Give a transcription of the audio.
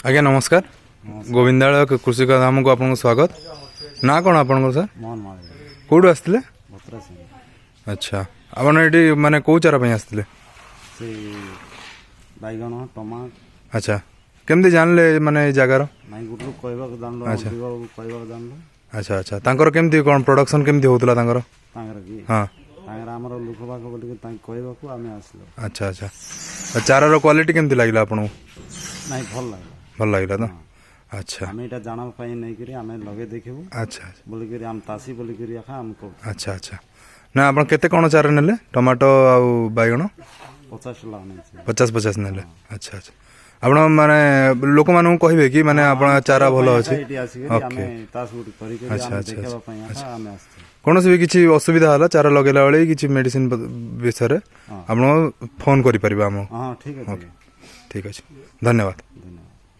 आज्ञा नमस्कार गोविंदालय कृषि धाम को आपको स्वागत ना कौन आप सर कौटू आसते अच्छा आप माने कौ चारा आसते बैगण टमाटर अच्छा केमती जानले माने जगार अच्छा अच्छा अच्छा तांकर केमती कौन प्रोडक्शन केमती होतला तांकर हाँ अच्छा अच्छा चारार क्वालिटी केमती लागला आपन भल लागला तो अच्छा आम यहाँ जाना नहीं लगे देखू अच्छा बोलिक आम तासी बोलिक अच्छा अच्छा ना आप केते कौन चारा नेले टमाटो आउ बैगण 50 नेले अच्छा अच्छा आप माने लोक मानू कहे कि माने आप चारा भल अच्छे अच्छा अच्छा कौन भी किसी असुविधा है चारा लगेला बेले किसी मेडिसिन विषय आप फोन कर ठीक है ठीक अच्छे धन्यवाद।